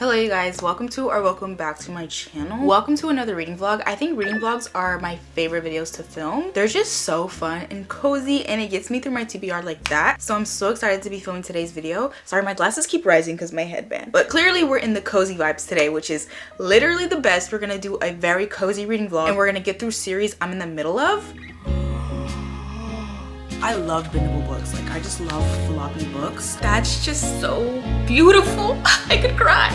Hello you guys, welcome back to my channel. Welcome to another reading vlog. I think reading vlogs are my favorite videos to film. They're just so fun and cozy and it gets me through my TBR like that. So I'm so excited to be filming today's video. Sorry, my glasses keep rising because my headband. But clearly we're in the cozy vibes today, which is literally the best. We're gonna do a very cozy reading vlog and we're gonna get through series I'm in the middle of. I love bendable books. Like, I just love floppy books. That's just so beautiful. I could cry.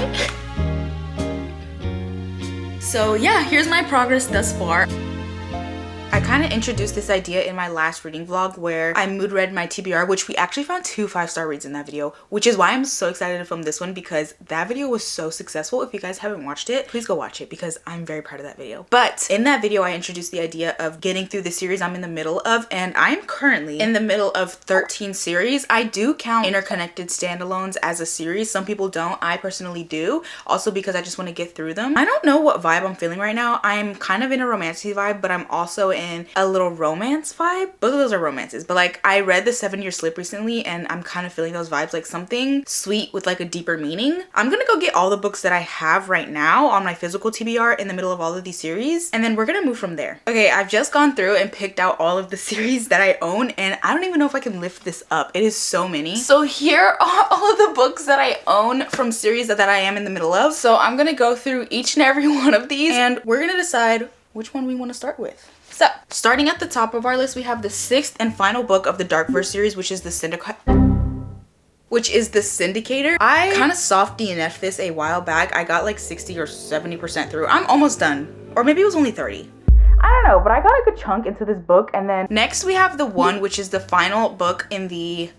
So yeah, here's my progress thus far. I kind of introduced this idea in my last reading vlog where I mood read my TBR, which we actually found 2 5-star reads in that video, which is why I'm so excited to film this one because that video was so successful. If you guys haven't watched it, please go watch it because I'm very proud of that video. But in that video, I introduced the idea of getting through the series I'm in the middle of, and I'm currently in the middle of 13 series. I do count interconnected standalones as a series. Some people don't. I personally do. Also because I just want to get through them. I don't know what vibe I'm feeling right now. I'm kind of in a romantic vibe, but I'm also in a little romance vibe. Both of those are romances, but like I read The 7-Year Slip recently and I'm kind of feeling those vibes, like something sweet with like a deeper meaning. I'm gonna go get all the books that I have right now on my physical TBR in the middle of all of these series, and then we're gonna move from there. Okay, I've just gone through and picked out all of the series that I own and I don't even know if I can lift this up. It is so many. So here are all of the books that I own from series that I am in the middle of. So I'm gonna go through each and every one of these and we're gonna decide which one we want to start with. So, starting at the top of our list, we have the 6th and final book of the Darkverse series, which is the Syndicator. I kind of soft DNF'd this a while back. I got like 60 or 70% through. I'm almost done. Or maybe it was only 30. I don't know, but I got a good chunk into this book. And then next we have the 1, which is the final book in the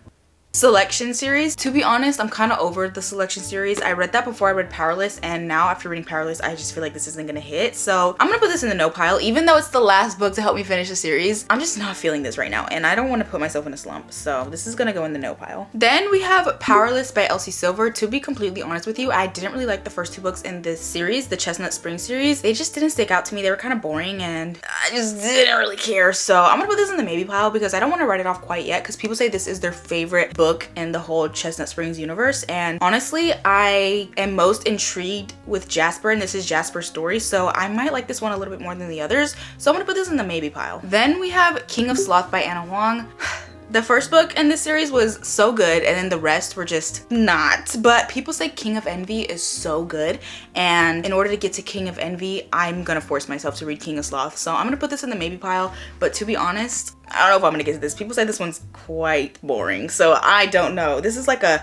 Selection series. To be honest, I'm kind of over the Selection series. I read that before I read Powerless, and now after reading Powerless, I just feel like this isn't gonna hit. So I'm gonna put this in the no pile, even though it's the last book to help me finish the series. I'm just not feeling this right now, and I don't want to put myself in a slump. So this is gonna go in the no pile. Then we have Powerless by Elsie Silver. To be completely honest with you, I didn't really like the first 2 books in this series, the Chestnut Spring series. They just didn't stick out to me. They were kind of boring, and I just didn't really care. So I'm gonna put this in the maybe pile because I don't want to write it off quite yet, because people say this is their favorite book in the whole Chestnut Springs universe, and honestly I am most intrigued with Jasper, and this is Jasper's story, so I might like this one a little bit more than the others, so I'm gonna put this in the maybe pile. Then we have King of Sloth by Anna Wong. The first book in this series was so good, and then the rest were just not. But people say King of Envy is so good, and in order to get to King of Envy, I'm gonna force myself to read King of Sloth. So I'm gonna put this in the maybe pile, but to be honest, I don't know if I'm gonna get to this. People say this one's quite boring, so I don't know. This is like a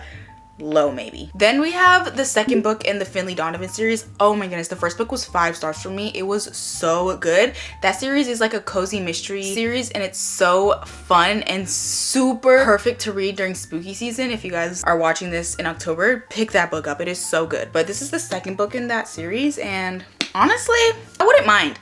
low maybe. Then we have the 2nd book in the Finley Donovan series. Oh my goodness, the first book was 5 stars for me. It was so good. That series is like a cozy mystery series, and it's so fun and super perfect to read during spooky season. If you guys are watching this in October, pick that book up. It is so good. But this is the 2nd book in that series, and honestly, I wouldn't mind.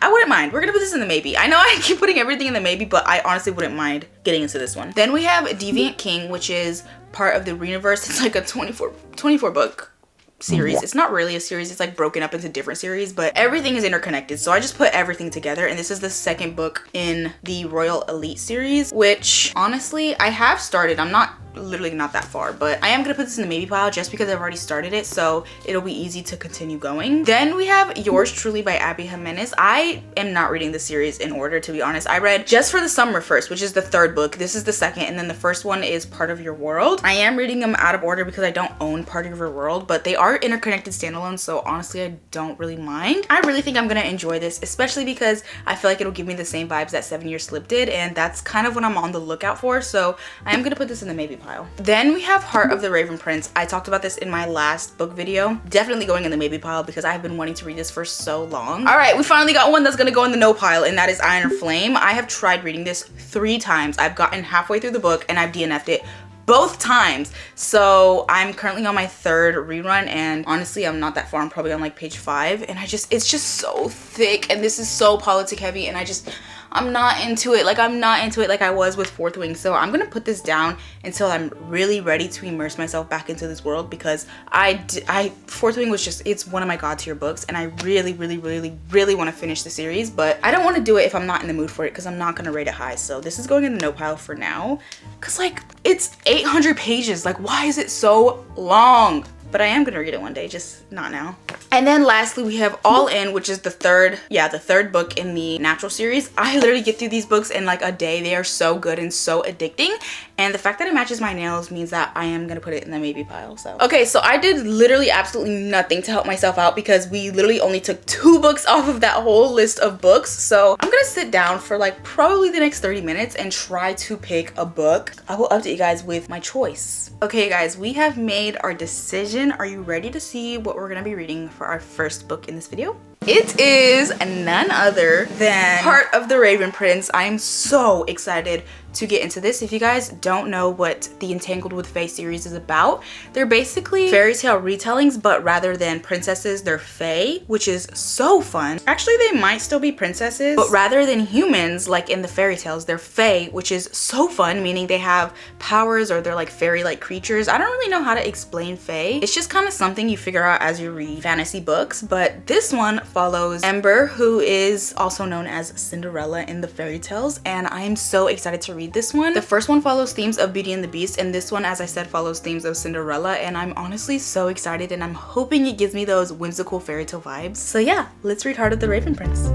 We're gonna put this in the maybe. I know I keep putting everything in the maybe, but I honestly wouldn't mind getting into this one. Then we have Deviant King, which is part of the Reuniverse. It's like a 24 book series. It's not really a series, it's like broken up into different series, but everything is interconnected, so I just put everything together. And this is the 2nd book in the Royal Elite series, which honestly I have started. I'm literally not that far, but I am gonna put this in the maybe pile just because I've already started it, so it'll be easy to continue going. Then we have Yours Truly by Abby Jimenez. I am not reading the series in order, to be honest. I read Just for the Summer first, which is the 3rd book. This is the 2nd, and then the first one is Part of Your World. I am reading them out of order because I don't own Part of Your World, but they are interconnected standalones, so honestly I don't really mind. I really think I'm gonna enjoy this, especially because I feel like it'll give me the same vibes that 7-Year Slip did, and that's kind of what I'm on the lookout for, so I am gonna put this in the maybe pile. Then we have Heart of the Raven Prince. I talked about this in my last book video. Definitely going in the maybe pile because I've been wanting to read this for so long. All right, we finally got one that's gonna go in the no pile, and that is Iron or Flame. I have tried reading this 3 times. I've gotten halfway through the book and I've DNF'd it both times. So I'm currently on my 3rd rerun, and honestly I'm not that far. I'm probably on like page 5, and it's just so thick, and this is so politic heavy, and I'm not into it. Like, I'm not into it like I was with Fourth Wing. So I'm gonna put this down until I'm really ready to immerse myself back into this world, because Fourth Wing was just, it's one of my god tier books, and I really want to finish the series, but I don't want to do it if I'm not in the mood for it, because I'm not gonna rate it high. So this is going in the no pile for now, because like it's 800 pages. Like, why is it so long? but I am gonna read it one day, just not now. And then lastly, we have All In, which is the third book in the Natural series. I literally get through these books in like a day. They are so good and so addicting. And the fact that it matches my nails means that I am gonna put it in the maybe pile, so. Okay, so I did literally absolutely nothing to help myself out because we literally only took 2 books off of that whole list of books. So I'm gonna sit down for like probably the next 30 minutes and try to pick a book. I will update you guys with my choice. Okay guys, we have made our decision. Are you ready to see what we're gonna be reading for our first book in this video? It is none other than Heart of the Raven Prince. I am so excited to get into this. If you guys don't know what the Entangled with Fae series is about, they're basically fairy tale retellings, but rather than princesses, they're fae, which is so fun. Actually, they might still be princesses, but rather than humans, like in the fairy tales, they're fae, which is so fun, meaning they have powers or they're like fairy-like creatures. I don't really know how to explain fae. It's just kind of something you figure out as you read fantasy books, but this one follows Ember, who is also known as Cinderella in the fairy tales, and I am so excited to read this one. The first one follows themes of Beauty and the Beast, and this one, as I said, follows themes of Cinderella, and I'm honestly so excited, and I'm hoping it gives me those whimsical fairy tale vibes. So yeah, let's read Heart of the Raven Prince.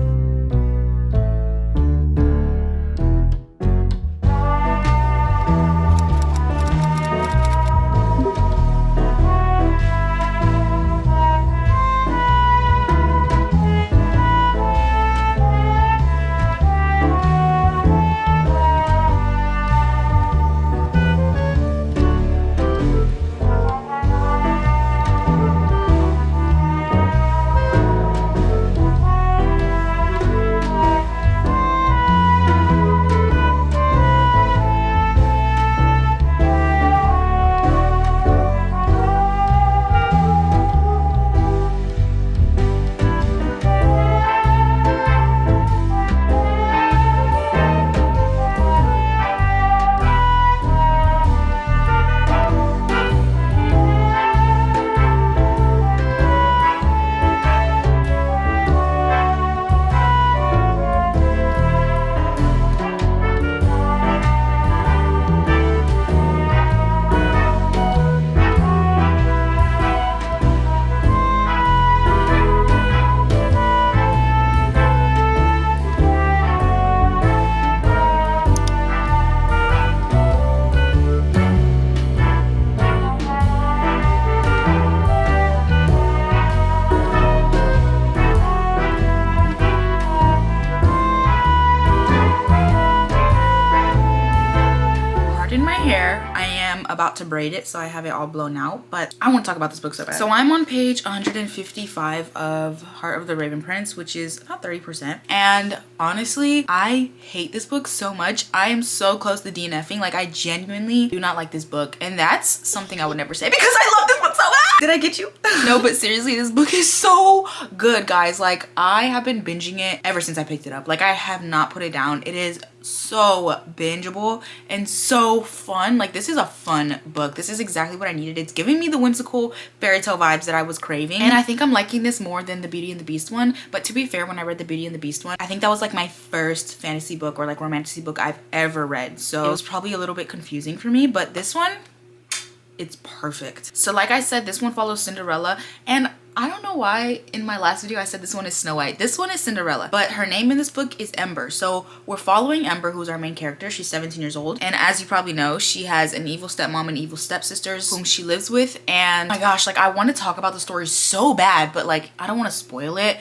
About to braid it, so I have it all blown out, but I want to talk about this book so bad. So I'm on page 155 of Heart of the Raven Prince, which is about 30%, and honestly I hate this book so much. I am so close to DNFing. Like, I genuinely do not like this book, and that's something I would never say because I love this book so much. Did I get you? No, but seriously, this book is so good, guys. Like, I have been binging it ever since I picked it up. Like, I have not put it down. It is so bingeable and so fun. Like, this is a fun book. This is exactly what I needed. It's giving me the whimsical fairy tale vibes that I was craving, and I think I'm liking this more than the Beauty and the Beast one. But to be fair, when I read the Beauty and the Beast one, I think that was like my first fantasy book or like romantic book I've ever read, so it was probably a little bit confusing for me. But this one, it's perfect. So like I said, this one follows Cinderella, and I don't know why in my last video I said this one is Snow White. This one is Cinderella, but her name in this book is Ember. So we're following Ember, who's our main character. She's 17 years old, and as you probably know, she has an evil stepmom and evil stepsisters whom she lives with. And oh my gosh, like, I want to talk about the story so bad, but like, I don't want to spoil it.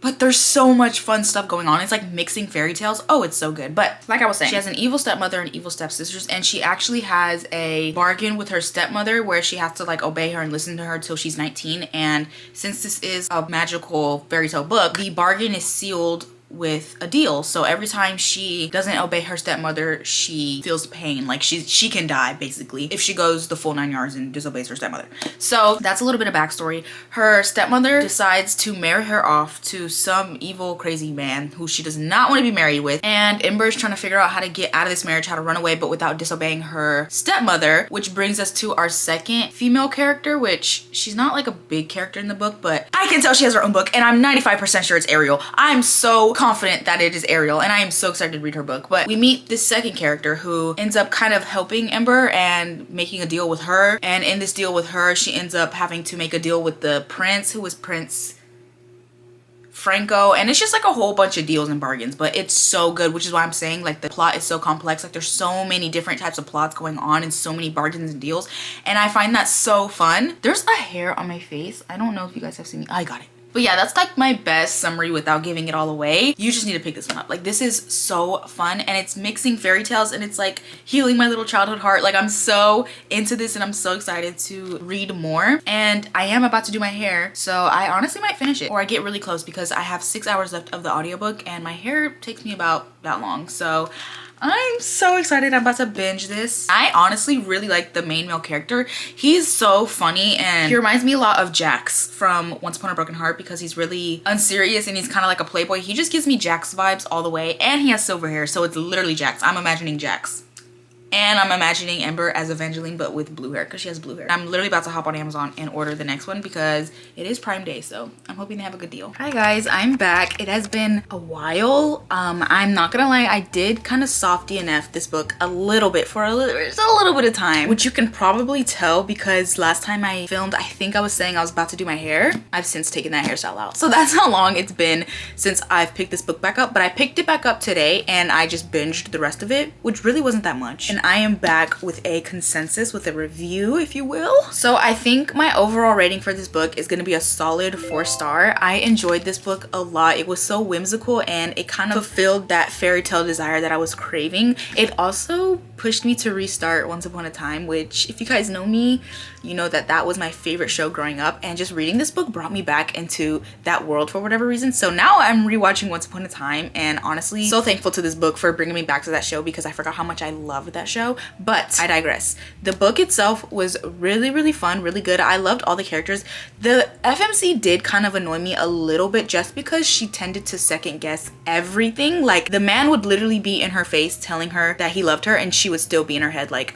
But there's so much fun stuff going on. It's like mixing fairy tales. Oh, it's so good. But like I was saying, she has an evil stepmother and evil stepsisters, and she actually has a bargain with her stepmother where she has to like obey her and listen to her till she's 19. And since this is a magical fairy tale book, the bargain is sealed with a deal. So every time she doesn't obey her stepmother, she feels pain. Like, she can die basically if she goes the full 9 yards and disobeys her stepmother. So that's a little bit of backstory. Her stepmother decides to marry her off to some evil crazy man who she does not want to be married with, and Ember's trying to figure out how to get out of this marriage, how to run away but without disobeying her stepmother, which brings us to our second female character, which she's not like a big character in the book, but I can tell she has her own book, and I'm 95% sure it's Ariel. I'm so confident that it is Ariel, and I am so excited to read her book. But we meet this second character who ends up kind of helping Ember and making a deal with her. And in this deal with her, she ends up having to make a deal with the prince, who was Prince Franco, and it's just like a whole bunch of deals and bargains. But it's so good, which is why I'm saying like the plot is so complex. Like there's so many different types of plots going on and so many bargains and deals, and I find that so fun. There's a hair on my face. I don't know if you guys have seen me. I got it. But yeah, that's like my best summary without giving it all away. You just need to pick this one up. Like this is so fun, and it's mixing fairy tales and it's like healing my little childhood heart. Like I'm so into this and I'm so excited to read more. And I am about to do my hair, so I honestly might finish it or I get really close because I have 6 hours left of the audiobook and my hair takes me about that long. So I'm so excited. I'm about to binge this. I honestly really like the main male character. He's so funny and he reminds me a lot of Jax from Once Upon a Broken Heart because he's really unserious and he's kind of like a playboy. He just gives me Jax vibes all the way, and he has silver hair, so it's literally Jax. I'm imagining Jax. And I'm imagining Ember as Evangeline, but with blue hair because she has blue hair. I'm literally about to hop on Amazon and order the next one because it is Prime Day, so I'm hoping they have a good deal. Hi guys, I'm back. It has been a while. I'm not gonna lie, I did kind of soft DNF this book a little bit for just a little bit of time, which you can probably tell because last time I filmed, I think I was saying I was about to do my hair. I've since taken that hairstyle out. So that's how long it's been since I've picked this book back up, but I picked it back up today and I just binged the rest of it, which really wasn't that much. And I am back with a consensus, with a review, if you will. So I think my overall rating for this book is going to be a solid 4-star. I enjoyed this book a lot. It was so whimsical and it kind of fulfilled that fairy tale desire that I was craving. It also pushed me to restart Once Upon a Time, which if you guys know me, you know that that was my favorite show growing up, and just reading this book brought me back into that world for whatever reason. So now I'm rewatching Once Upon a Time, and honestly so thankful to this book for bringing me back to that show because I forgot how much I loved that show. But I digress. The book itself was really fun, really good. I loved all the characters. The FMC did kind of annoy me a little bit just because she tended to second guess everything. Like the man would literally be in her face telling her that he loved her, and she would still be in her head like,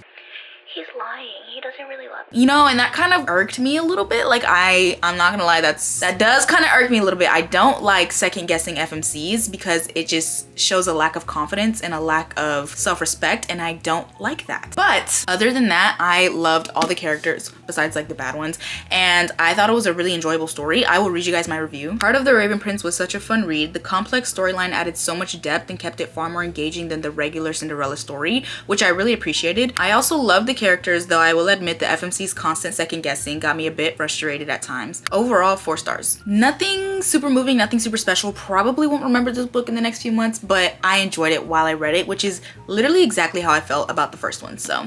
he's lying, he doesn't really love me. You know, and that kind of irked me a little bit. Like I'm not gonna lie, that does kind of irk me a little bit. I don't like second guessing FMCs because it just shows a lack of confidence and a lack of self-respect, and I don't like that. But other than that, I loved all the characters besides like the bad ones, and I thought it was a really enjoyable story. I will read you guys my review. Heart of the Raven Prince was such a fun read. The complex storyline added so much depth and kept it far more engaging than the regular Cinderella story, which I really appreciated. I also loved the characters, though I will admit the FMC's constant second guessing got me a bit frustrated at times. Overall, 4 stars. Nothing super moving, nothing super special. Probably won't remember this book in the next few months, but I enjoyed it while I read it, which is literally exactly how I felt about the first one. So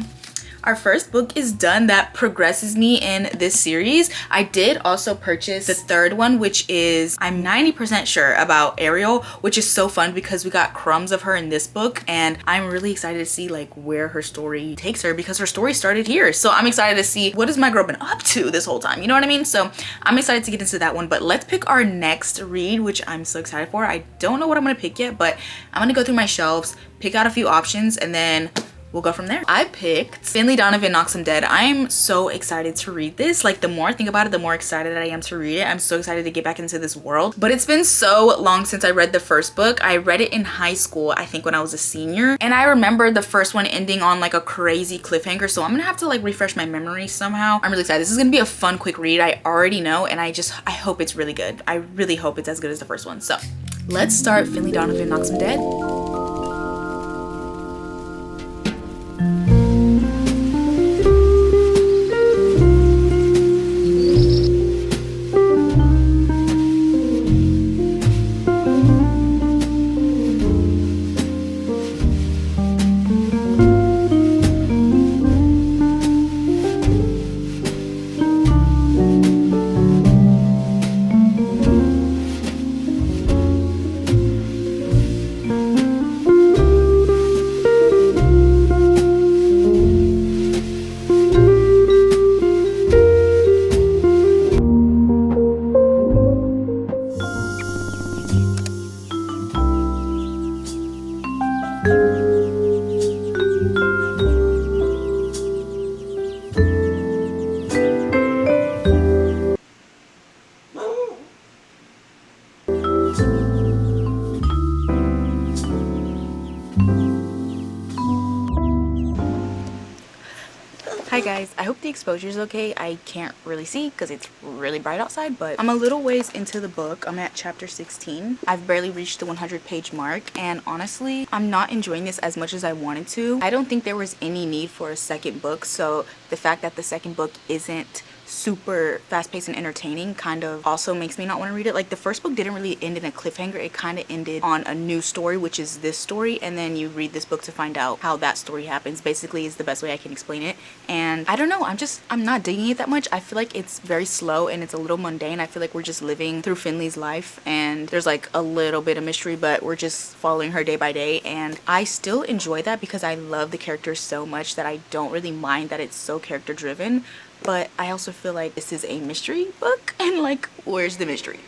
our first book is done. That progresses me in this series. I did also purchase the third one, which is, I'm 90% sure, about Ariel, which is so fun because we got crumbs of her in this book, and I'm really excited to see like where her story takes her because her story started here. So I'm excited to see what has my girl been up to this whole time, you know what I mean? So I'm excited to get into that one, but let's pick our next read, which I'm so excited for. I don't know what I'm gonna pick yet, but I'm gonna go through my shelves, pick out a few options, and then we'll go from there. I picked Finley, Donovan Knocks Him Dead. I'm so excited to read this. Like the more I think about it, the more excited I am to read it. I'm so excited to get back into this world. But it's been so long since I read the first book. I read it in high school, I think when I was a senior. And I remember the first one ending on like a crazy cliffhanger. So I'm gonna have to like refresh my memory somehow. I'm really excited. This is gonna be a fun, quick read. I already know, and I hope it's really good. I really hope it's as good as the first one. So let's start Finley, Donovan Knocks Him Dead. guys, I hope the exposure is okay. I can't really see because it's really bright outside, but I'm a little ways into the book. I'm at chapter 16. I've barely reached the 100-page mark, and honestly, I'm not enjoying this as much as I wanted to. I don't think there was any need for a second book, so the fact that the second book isn't super fast-paced and entertaining kind of also makes me not want to read it. Like, the first book didn't really end in a cliffhanger. It kind of ended on a new story, which is this story, and then you read this book to find out how that story happens, basically, is the best way I can explain it. And I don't know, I'm not digging it that much. I feel like it's very slow and it's a little mundane. I feel like we're just living through Finley's life, and there's like a little bit of mystery, but we're just following her day by day, and I still enjoy that because I love the characters so much that I don't really mind that it's so character driven. But I also feel like this is a mystery book, and like, where's the mystery?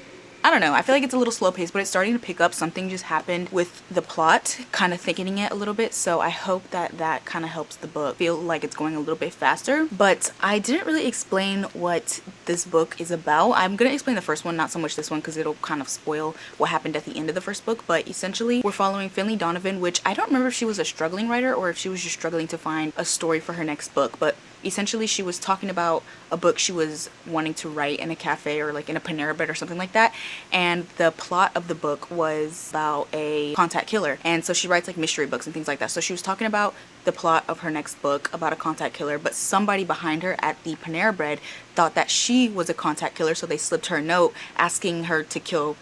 I don't know. I feel like it's a little slow paced, but it's starting to pick up. Something just happened with the plot, kind of thickening it a little bit. So I hope that that kind of helps the book feel like it's going a little bit faster. But I didn't really explain what this book is about. I'm going to explain the first one, not so much this one, because it'll kind of spoil what happened at the end of the first book. But essentially, we're following Finley Donovan, which I don't remember if she was a struggling writer or if she was just struggling to find a story for her next book. But essentially, she was talking about a book she was wanting to write in a cafe or like in a Panera Bread or something like that, and the plot of the book was about a contact killer. And so she writes like mystery books and things like that. So she was talking about the plot of her next book about a contact killer, but somebody behind her at the Panera Bread thought that she was a contact killer, so they slipped her a note asking her to kill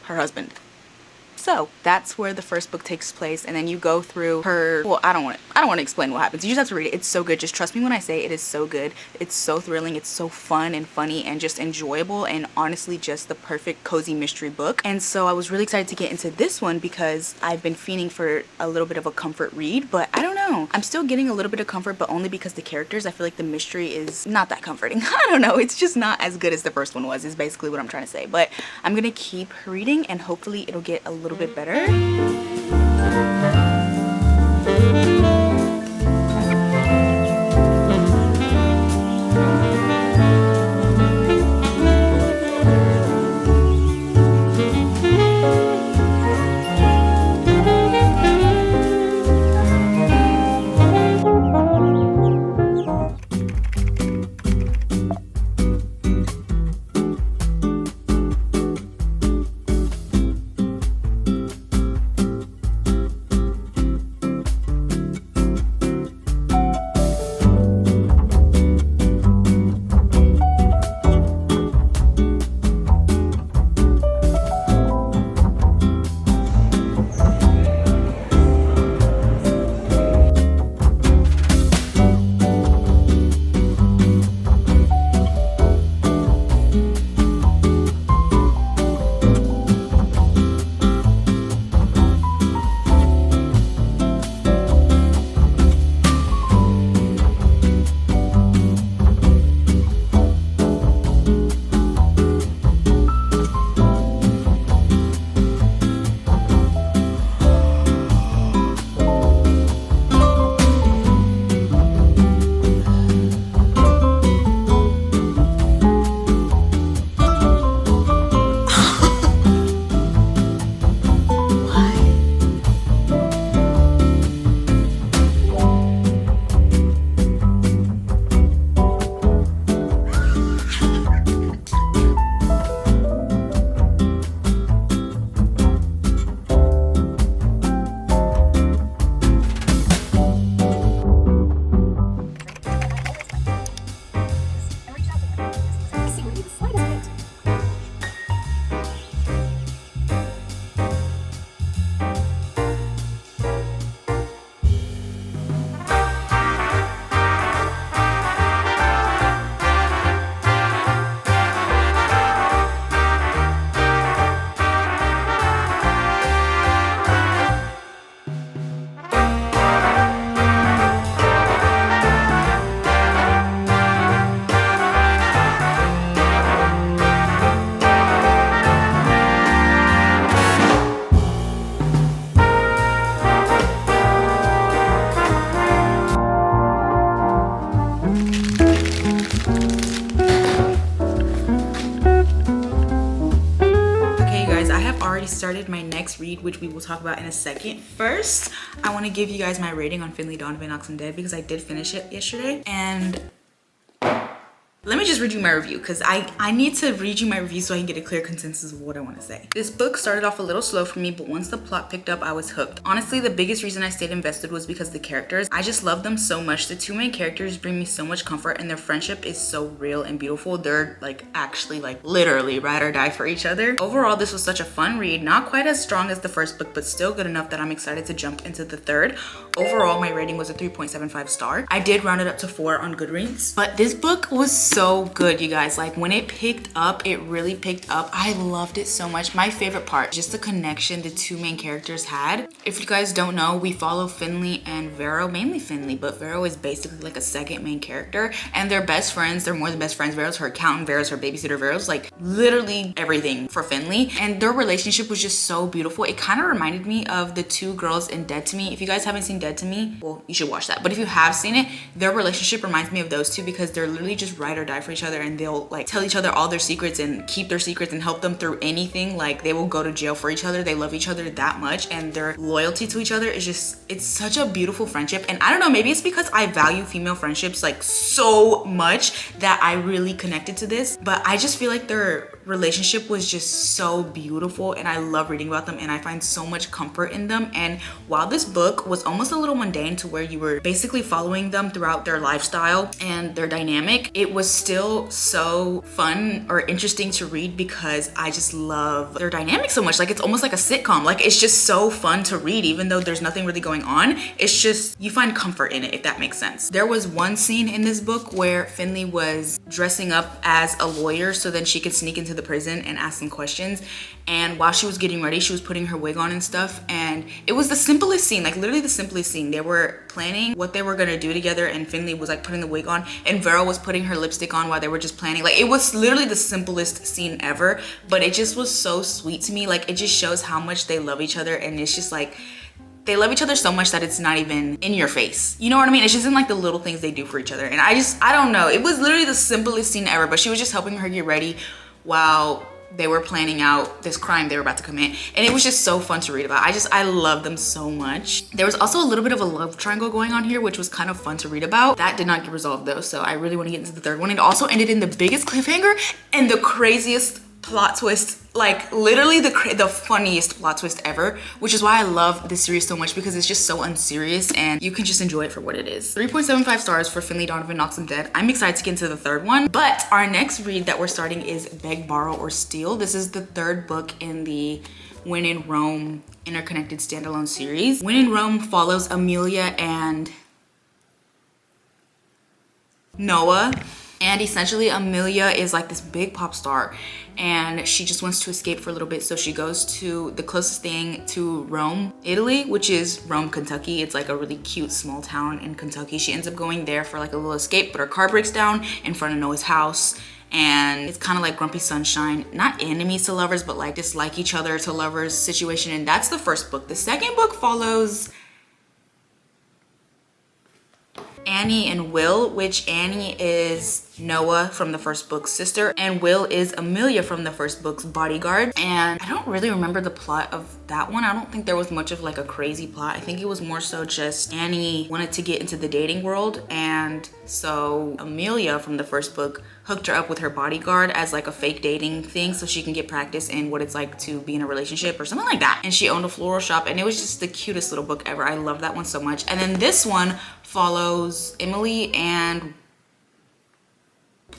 her husband. So that's where the first book takes place, and then you go through her, well, I don't want to explain what happens. You just have to read it. It's so good. Just trust me when I say it is so good. It's so thrilling. It's so fun and funny and just enjoyable, and honestly just the perfect cozy mystery book. And so I was really excited to get into this one because I've been fiending for a little bit of a comfort read, but I don't know. I'm still getting a little bit of comfort, but only because the characters, I feel like the mystery is not that comforting. I don't know. It's just not as good as the first one was, is basically what I'm trying to say. But I'm going to keep reading and hopefully it'll get a little bit better. Started my next read, which we will talk about in a second. First, I want to give you guys my rating on Finley Donovan Knocks Him Dead because I did finish it yesterday, and Let me just read you my review because I need to read you my review so I can get a clear consensus of what I want to say. This book started off a little slow for me, but once the plot picked up, I was hooked. Honestly, the biggest reason I stayed invested was because the characters. I just love them so much. The two main characters bring me so much comfort and their friendship is so real and beautiful. They're like actually like literally ride or die for each other. Overall, this was such a fun read. Not quite as strong as the first book, but still good enough that I'm excited to jump into the third. Overall, my rating was a 3.75 star. I did round it up to 4 on Goodreads, but this book was so good, you guys. Like when it picked up, it really picked up. I loved it so much. My favorite part, just the connection the two main characters had. If you guys don't know, we follow Finley and Vero, mainly Finley, but Vero is basically like a second main character and they're best friends. They're more than best friends. Vero's her accountant, Vero's her babysitter, Vero's like literally everything for Finley, and their relationship was just so beautiful. It kind of reminded me of the two girls in Dead to Me. If you guys haven't seen Dead to Me, well, you should watch that, but if you have seen it, their relationship reminds me of those two because they're literally just ride or die for each other and they'll like tell each other all their secrets and keep their secrets and help them through anything. Like they will go to jail for each other. They love each other that much and their loyalty to each other is just, it's such a beautiful friendship. And I don't know, maybe it's because I value female friendships like so much that I really connected to this, but I just feel like their relationship was just so beautiful and I love reading about them and I find so much comfort in them. And while this book was almost a little mundane to where you were basically following them throughout their lifestyle and their dynamic, it was still so fun or interesting to read because I just love their dynamic so much. Like it's almost like a sitcom. Like it's just so fun to read even though there's nothing really going on. It's just, you find comfort in it, if that makes sense. There was one scene in this book where Finley was dressing up as a lawyer so then she could sneak into the prison and ask some questions, and while she was getting ready she was putting her wig on and stuff, and it was the simplest scene, like literally the simplest scene. They were planning what they were gonna do together and Finley was like putting the wig on and Vero was putting her lipstick on while they were just planning. Like it was literally the simplest scene ever, but it just was so sweet to me. Like it just shows how much they love each other and it's just like they love each other so much that it's not even in your face. You know what I mean? It's just in like the little things they do for each other. And I don't know. It was literally the simplest scene ever, but she was just helping her get ready while they were planning out this crime they were about to commit. And it was just so fun to read about. I love them so much. There was also a little bit of a love triangle going on here, which was kind of fun to read about. That did not get resolved though, so I really want to get into the third one. It also ended in the biggest cliffhanger and the craziest plot twist, like literally the funniest plot twist ever, which is why I love this series so much because it's just so unserious and you can just enjoy it for what it is. 3.75 stars for Finley, Donovan Knocks Him Dead. I'm excited to get into the third one, but our next read that we're starting is Beg, Borrow, or Steal. This is the third book in the When in Rome interconnected standalone series. When in Rome follows Amelia and Noah. And essentially Amelia is like this big pop star and she just wants to escape for a little bit. So she goes to the closest thing to Rome, Italy, which is Rome, Kentucky. It's like a really cute small town in Kentucky. She ends up going there for like a little escape, but her car breaks down in front of Noah's house. And it's kind of like Grumpy Sunshine, not enemies to lovers, but like dislike each other to lovers situation. And that's the first book. The second book follows Annie and Will, which Annie is Noah from the first book's sister and Will is Amelia from the first book's bodyguard. And I don't really remember the plot of that one. I don't think there was much of like a crazy plot. I think it was more so just Annie wanted to get into the dating world, and so Amelia from the first book hooked her up with her bodyguard as like a fake dating thing so she can get practice in what it's like to be in a relationship or something like that. And she owned a floral shop and it was just the cutest little book ever. I love that one so much. And then this one follows Emily and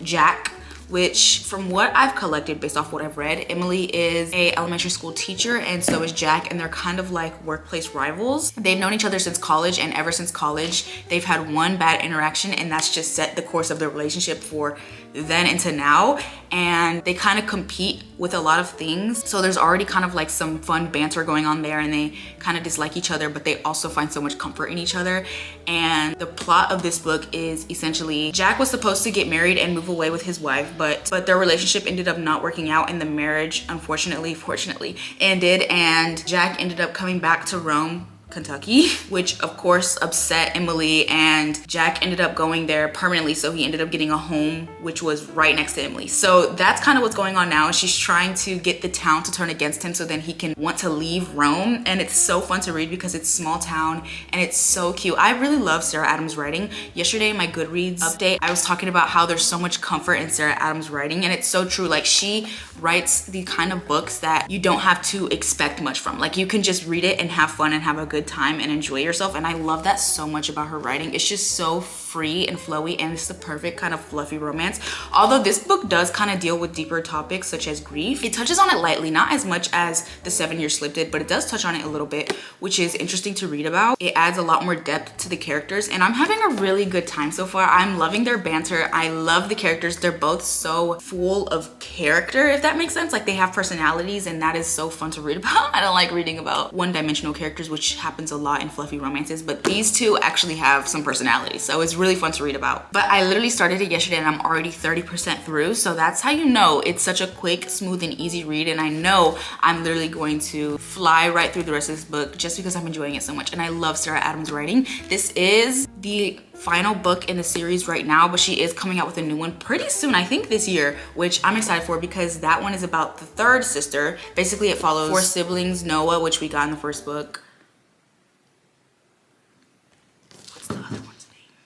Jack, which from what I've collected based off what I've read, Emily is a elementary school teacher and so is Jack, and they're kind of like workplace rivals. They've known each other since college, and ever since college they've had one bad interaction and that's just set the course of their relationship for then into now. And they kind of compete with a lot of things, so there's already kind of like some fun banter going on there, and they kind of dislike each other but they also find so much comfort in each other. And the plot of this book is essentially Jack was supposed to get married and move away with his wife, but their relationship ended up not working out and the marriage fortunately ended, and Jack ended up coming back to Rome Kentucky, which of course upset Emily, and Jack ended up going there permanently, so he ended up getting a home which was right next to Emily. So that's kind of what's going on now. She's trying to get the town to turn against him so then he can want to leave Rome, and it's so fun to read because it's small town and it's so cute. I really love Sarah Adams' writing. Yesterday in my Goodreads update, I was talking about how there's so much comfort in Sarah Adams' writing, and it's so true. Like, she writes the kind of books that you don't have to expect much from. Like, you can just read it and have fun and have a good time and enjoy yourself, and I love that so much about her writing. It's just so free and flowy, and it's the perfect kind of fluffy romance. Although this book does kind of deal with deeper topics such as grief, it touches on it lightly, not as much as the 7 Year Slip did, but it does touch on it a little bit, which is interesting to read about. It adds a lot more depth to the characters, and I'm having a really good time so far. I'm loving their banter. I love the characters. They're both so full of character, if that makes sense. Like, they have personalities, and that is so fun to read about. I don't like reading about one-dimensional characters, which happens a lot in fluffy romances, but these two actually have some personality, so it's really fun to read about. But I literally started it yesterday and I'm already 30% through, so that's how you know it's such a quick, smooth, and easy read. And I know I'm literally going to fly right through the rest of this book just because I'm enjoying it so much, and I love Sarah Adams' writing. This is the final book in the series right now, but she is coming out with a new one pretty soon, I think this year, which I'm excited for because that one is about the third sister. Basically, it follows 4 siblings: Noah, which we got in the first book,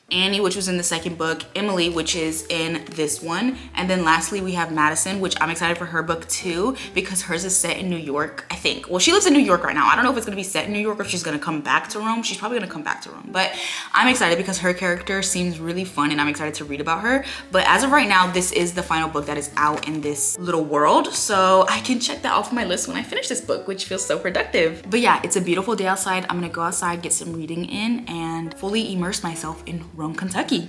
Annie, which was in the second book, Emily, which is in this one, and then lastly we have Madison, which I'm excited for her book too because hers is set in New York, I think. Well, she lives in New York right now. I don't know if it's gonna be set in New York or if she's gonna come back to Rome. She's probably gonna come back to Rome, but I'm excited because her character seems really fun and I'm excited to read about her. But as of right now, this is the final book that is out in this little world, so I can check that off my list when I finish this book, which feels so productive. But yeah, it's a beautiful day outside. I'm gonna go outside, get some reading in, and fully immerse myself in Rome, Kentucky.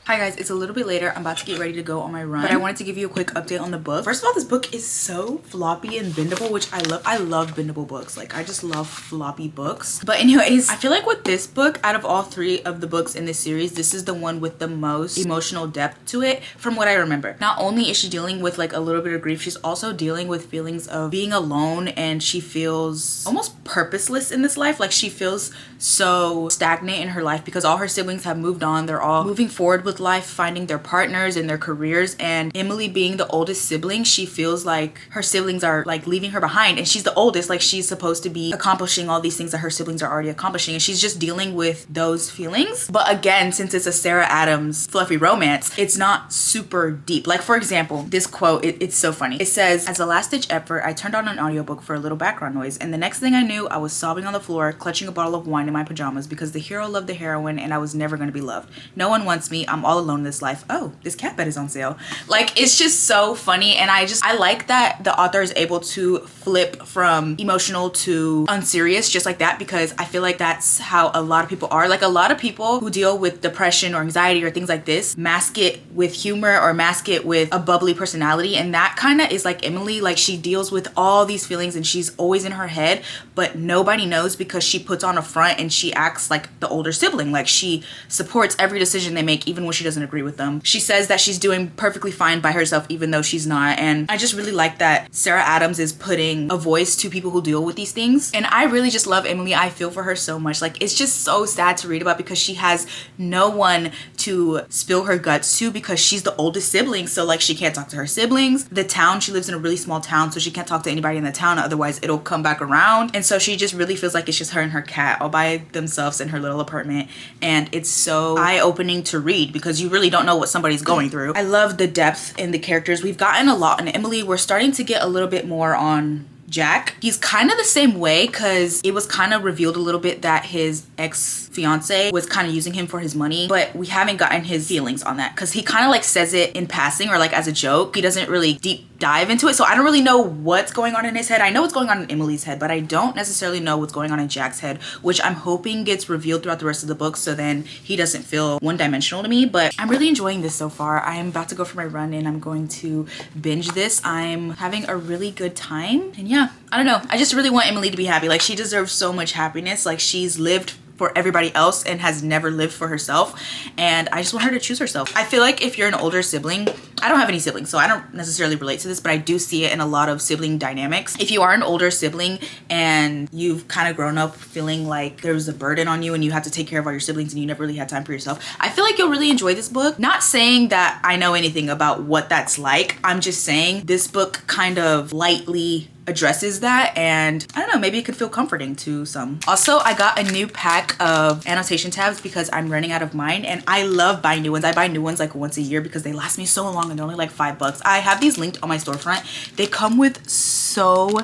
Hi guys, it's a little bit later. I'm about to get ready to go on my run, but I wanted to give you a quick update on the book. First of all, this book is so floppy and bendable, which I love. I love bendable books. Like, I just love floppy books. But anyways, I feel like with this book, out of all 3 of the books in this series, this is the one with the most emotional depth to it from what I remember. Not only is she dealing with like a little bit of grief, she's also dealing with feelings of being alone, and she feels almost purposeless in this life. Like, she feels so stagnant in her life because all her siblings have moved on. They're all moving forward with life, finding their partners and their careers, and Emily, being the oldest sibling, she feels like her siblings are like leaving her behind, and she's the oldest. Like, she's supposed to be accomplishing all these things that her siblings are already accomplishing, and she's just dealing with those feelings. But again, since it's a Sarah Adams fluffy romance, it's not super deep. Like, for example, this quote, it's so funny. It says, "As a last-ditch effort, I turned on an audiobook for a little background noise, and the next thing I knew, I was sobbing on the floor, clutching a bottle of wine in my pajamas because the hero loved the heroine and I was never going to be loved. No one wants me. I'm all alone in this life. Oh, this cat bed is on sale." Like, it's just so funny, and I like that the author is able to flip from emotional to unserious just like that, because I feel like that's how a lot of people are. Like, a lot of people who deal with depression or anxiety or things like this mask it with humor or mask it with a bubbly personality, and that kind of is like Emily. Like, she deals with all these feelings and she's always in her head, but nobody knows because she puts on a front and she acts like the older sibling. Like, she supports every decision they make even when she doesn't agree with them. She says that she's doing perfectly fine by herself even though she's not, and I just really like that Sarah Adams is putting a voice to people who deal with these things. And I really just love Emily. I feel for her so much. Like, it's just so sad to read about because she has no one to spill her guts to because she's the oldest sibling, so like she can't talk to her siblings. The town, she lives in a really small town, so she can't talk to anybody in the town, otherwise it'll come back around. And so she just really feels like it's just her and her cat all by themselves in her little apartment, and it's so eye-opening to read because you really don't know what somebody's going through. I love the depth in the characters. We've gotten a lot on Emily. We're starting to get a little bit more on Jack. He's kind of the same way because it was kind of revealed a little bit that his ex-fiance was kind of using him for his money, but we haven't gotten his feelings on that because he kind of like says it in passing or like as a joke. He doesn't really deep dive into it, so I don't really know what's going on in his head. I know what's going on in Emily's head, but I don't necessarily know what's going on in Jack's head, which I'm hoping gets revealed throughout the rest of the book so then he doesn't feel one-dimensional to me. But I'm really enjoying this so far. I am about to go for my run and I'm going to binge this. I'm having a really good time, and yeah, I don't know, I just really want Emily to be happy. Like, she deserves so much happiness. Like, she's lived for everybody else and has never lived for herself, and I just want her to choose herself. I feel like if you're an older sibling I don't have any siblings, so I don't necessarily relate to this, but I do see it in a lot of sibling dynamics. If you are an older sibling and you've kind of grown up feeling like there was a burden on you and you had to take care of all your siblings and you never really had time for yourself, I feel like you'll really enjoy this book. Not saying that I know anything about what that's like. I'm just saying this book kind of lightly addresses that, and I don't know, maybe it could feel comforting to some. Also, I got a new pack of annotation tabs because I'm running out of mine, and I love buying new ones. I buy new ones like once a year because they last me so long and they're only like $5. I have these linked on my storefront. They come with so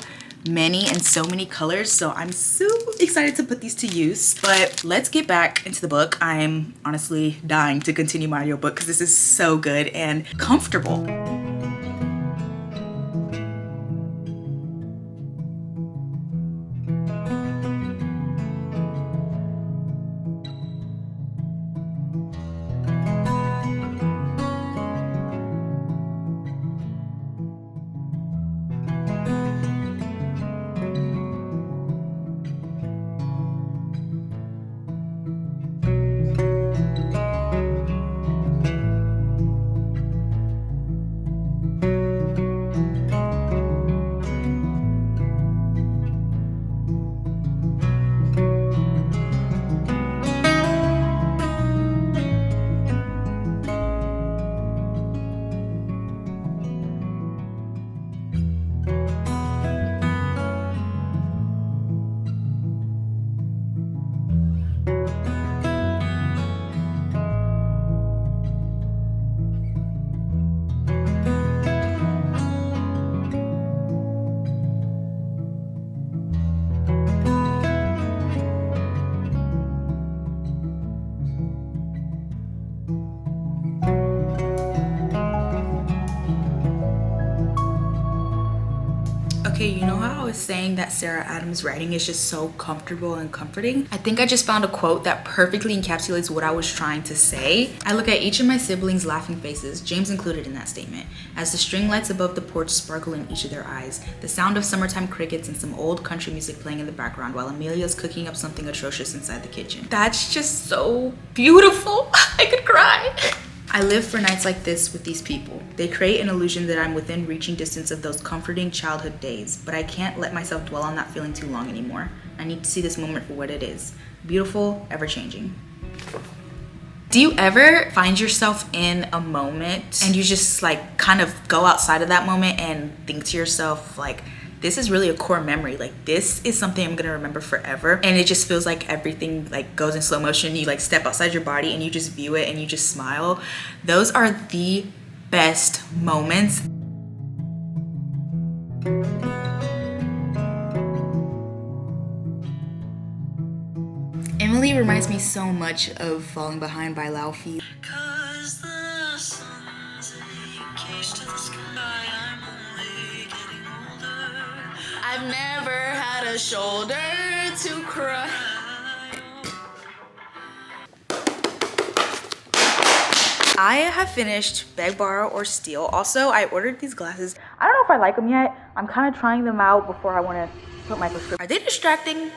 many and so many colors, so I'm so excited to put these to use. But let's get back into the book. I'm honestly dying to continue my audiobook because this is so good and comfortable. Okay, you know how I was saying that Sarah Adams' writing is just so comfortable and comforting? I think I just found a quote that perfectly encapsulates what I was trying to say. I look at each of my siblings' laughing faces, James included in that statement, as the string lights above the porch sparkle in each of their eyes, the sound of summertime crickets and some old country music playing in the background while Amelia's cooking up something atrocious inside the kitchen. That's just so beautiful. I could cry. I live for nights like this with these people. They create an illusion that I'm within reaching distance of those comforting childhood days, but I can't let myself dwell on that feeling too long anymore. I need to see this moment for what it is. Beautiful, ever-changing. Do you ever find yourself in a moment and you just like kind of go outside of that moment and think to yourself like, this is really a core memory, like this is something I'm gonna remember forever, and it just feels like everything like goes in slow motion. You like step outside your body and you just view it and you just smile. Those are the best moments. Emily reminds me so much of Falling Behind by Laufey. I've never had a shoulder to cry. I have finished Beg, Borrow, or Steal. Also, I ordered these glasses. I don't know if I like them yet. I'm kind of trying them out before I want to put my prescription. Are they distracting?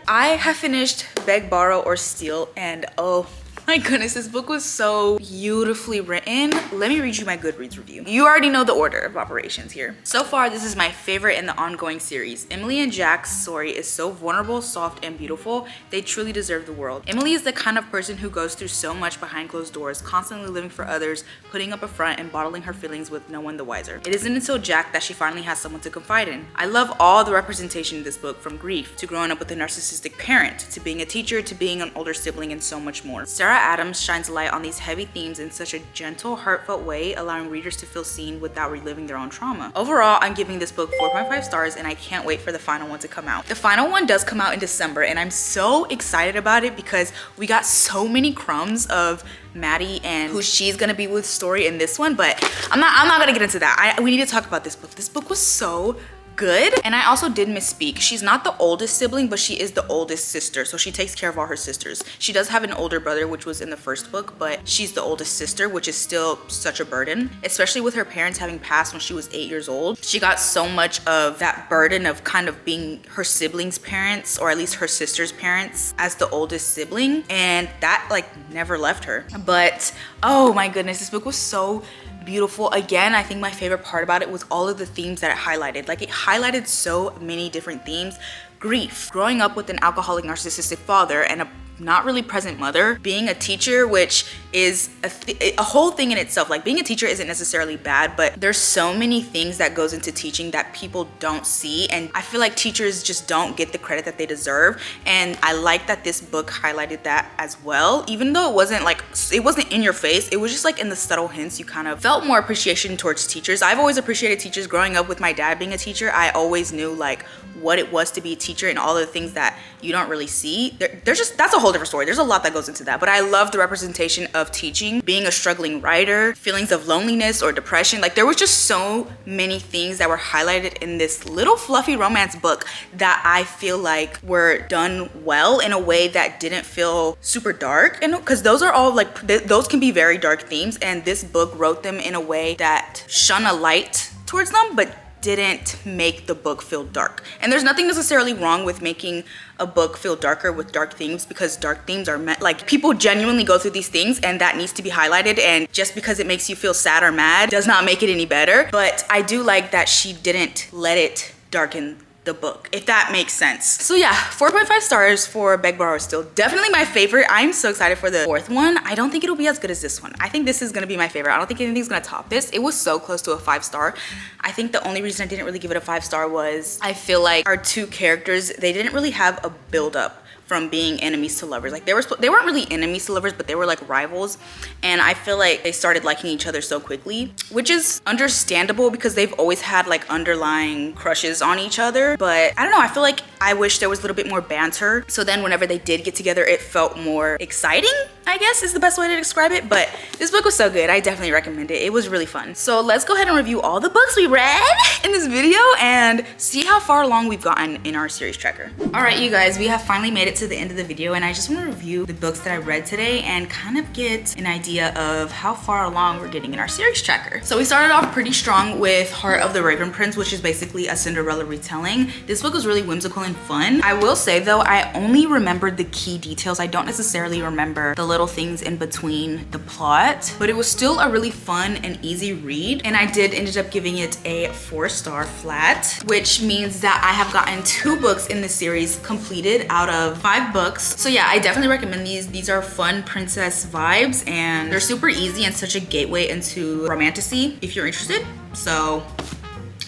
I have finished Beg, Borrow, or Steal, and oh my goodness, this book was so beautifully written. Let me read you my Goodreads review. You already know the order of operations here. So far, this is my favorite in the ongoing series. Emily and Jack's story is so vulnerable, soft, and beautiful. They truly deserve the world. Emily is the kind of person who goes through so much behind closed doors, constantly living for others, putting up a front, and bottling her feelings with no one the wiser. It isn't until Jack that she finally has someone to confide in. I love all the representation in this book, from grief, to growing up with a narcissistic parent, to being a teacher, to being an older sibling, and so much more. Sarah Adams shines light on these heavy themes in such a gentle, heartfelt way, allowing readers to feel seen without reliving their own trauma. Overall, I'm giving this book 4.5 stars, and I can't wait for the final one to come out. The final one does come out in December, and I'm so excited about it because we got so many crumbs of Maddie and who she's gonna be with story in this one, but I'm not gonna get into that. We need to talk about this book. This book was so good. And I also did misspeak. She's not the oldest sibling, but she is the oldest sister, so she takes care of all her sisters. She does have an older brother, which was in the first book, but she's the oldest sister, which is still such a burden, especially with her parents having passed when she was 8 years old. She got so much of that burden of kind of being her siblings' parents, or at least her sister's parents, as the oldest sibling, and that like never left her. But oh my goodness, this book was so beautiful. Again, I think my favorite part about it was all of the themes that it highlighted. Like, it highlighted so many different themes. Grief, growing up with an alcoholic narcissistic father and a not really present mother, being a teacher, which is a whole thing in itself. Like, being a teacher isn't necessarily bad, but there's so many things that goes into teaching that people don't see, and I feel like teachers just don't get the credit that they deserve. And I like that this book highlighted that as well, even though it wasn't in your face. It was just like in the subtle hints. You kind of felt more appreciation towards teachers. I've always appreciated teachers. Growing up with my dad being a teacher, I always knew like what it was to be a teacher and all the things that you don't really see. That's a whole different story. There's a lot that goes into that, but I love the representation of teaching, being a struggling writer, feelings of loneliness or depression. Like, there was just so many things that were highlighted in this little fluffy romance book that I feel like were done well in a way that didn't feel super dark. And because those are all like, those can be very dark themes, and this book wrote them in a way that shone a light towards them, but didn't make the book feel dark. And there's nothing necessarily wrong with making a book feel darker with dark themes, because dark themes are meant, like, people genuinely go through these things and that needs to be highlighted, and just because it makes you feel sad or mad does not make it any better. But I do like that she didn't let it darken the book, if that makes sense. So yeah, 4.5 stars for Beg, Borrow, Steal. Definitely my favorite. I'm so excited for the fourth one. I don't think it'll be as good as this one. I think this is gonna be my favorite. I don't think anything's gonna top this. It was so close to a 5-star. I think the only reason I didn't really give it a 5-star was I feel like our two characters, they didn't really have a build up from being enemies to lovers. Like, they weren't really enemies to lovers, but they were like rivals. And I feel like they started liking each other so quickly, which is understandable because they've always had like underlying crushes on each other. But I don't know, I feel like I wish there was a little bit more banter. So then whenever they did get together, it felt more exciting, I guess is the best way to describe it. But this book was so good. I definitely recommend it. It was really fun. So let's go ahead and review all the books we read in this video and see how far along we've gotten in our series tracker. All right, you guys, we have finally made it to the end of the video, and I just want to review the books that I read today and kind of get an idea of how far along we're getting in our series tracker. So we started off pretty strong with Heart of the Raven Prince, which is basically a Cinderella retelling. This book was really whimsical and fun. I will say though, I only remembered the key details. I don't necessarily remember the little things in between the plot, but it was still a really fun and easy read. And I ended up giving it a 4-star flat, which means that I have gotten 2 books in this series completed out of 5 books. So yeah, I definitely recommend these. These are fun princess vibes, and they're super easy and such a gateway into romantasy if you're interested. So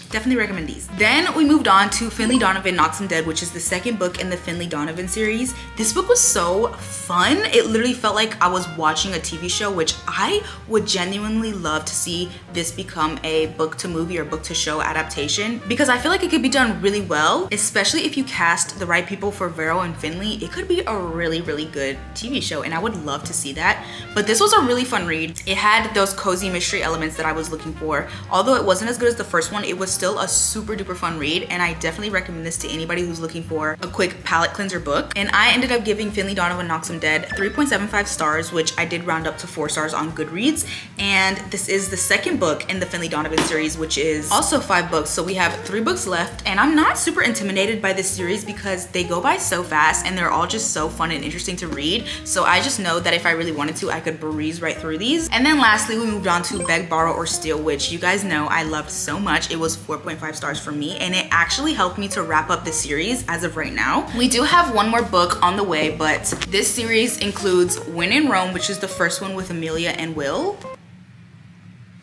definitely recommend these. Then we moved on to Finley, Donovan Knocks 'Em Dead, which is the second book in the Finley Donovan series. This book was so fun. It literally felt like I was watching a TV show, which I would genuinely love to see this become a book to movie or book to show adaptation, because I feel like it could be done really well, especially if you cast the right people for Vero and Finley. It could be a really, really good TV show, and I would love to see that. But this was a really fun read. It had those cozy mystery elements that I was looking for. Although it wasn't as good as the first one, it was still a super duper fun read, and I definitely recommend this to anybody who's looking for a quick palate cleanser book. And I ended up giving Finley, Donovan Knocks 'Em Dead 3.75 stars, which I did round up to 4 stars on Goodreads. And this is the second book in the Finley Donovan series, which is also 5 books. So we have 3 books left, and I'm not super intimidated by this series because they go by so fast and they're all just so fun and interesting to read. So I just know that if I really wanted to, I could breeze right through these. And then lastly, we moved on to Beg, Borrow, or Steal, which you guys know I loved so much. It was 4.5 stars for me, and it actually helped me to wrap up the series as of right now. We do have one more book on the way, but this series includes When in Rome, which is the first one with Amelia and Will.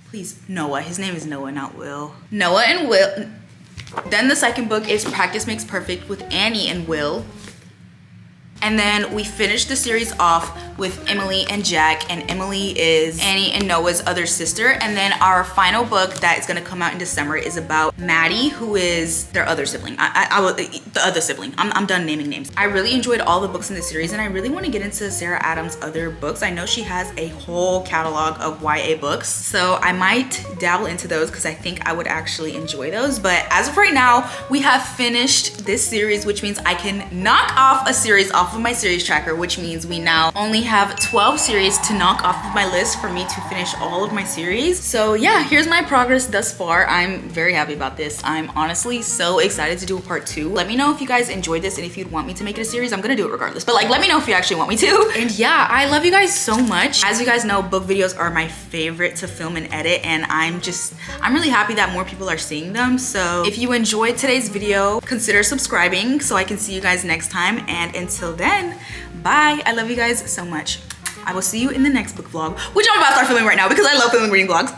Please, Noah. His name is Noah, not Will. Noah and Will. Then the second book is Practice Makes Perfect with Annie and Will. And then we finished the series off with Emily and Jack, and Emily is Annie and Noah's other sister. And then our final book that is gonna come out in December is about Maddie, who is their other sibling. The other sibling. I'm done naming names. I really enjoyed all the books in the series, and I really want to get into Sarah Adams' other books. I know she has a whole catalog of YA books, so I might dabble into those because I think I would actually enjoy those. But as of right now, we have finished this series, which means I can knock off a series off off of my series tracker, which means we now only have 12 series to knock off of my list for me to finish all of my series. So yeah, here's my progress thus far. I'm very happy about this. I'm honestly so excited to do a part 2. Let me know if you guys enjoyed this and if you'd want me to make it a series. I'm gonna do it regardless, but like let me know if you actually want me to. And yeah, I love you guys so much. As you guys know, book videos are my favorite to film and edit, and I'm really happy that more people are seeing them. So if you enjoyed today's video, consider subscribing so I can see you guys next time. And until then, bye. I love you guys so much. I will see you in the next book vlog, which I'm about to start filming right now because I love filming reading vlogs.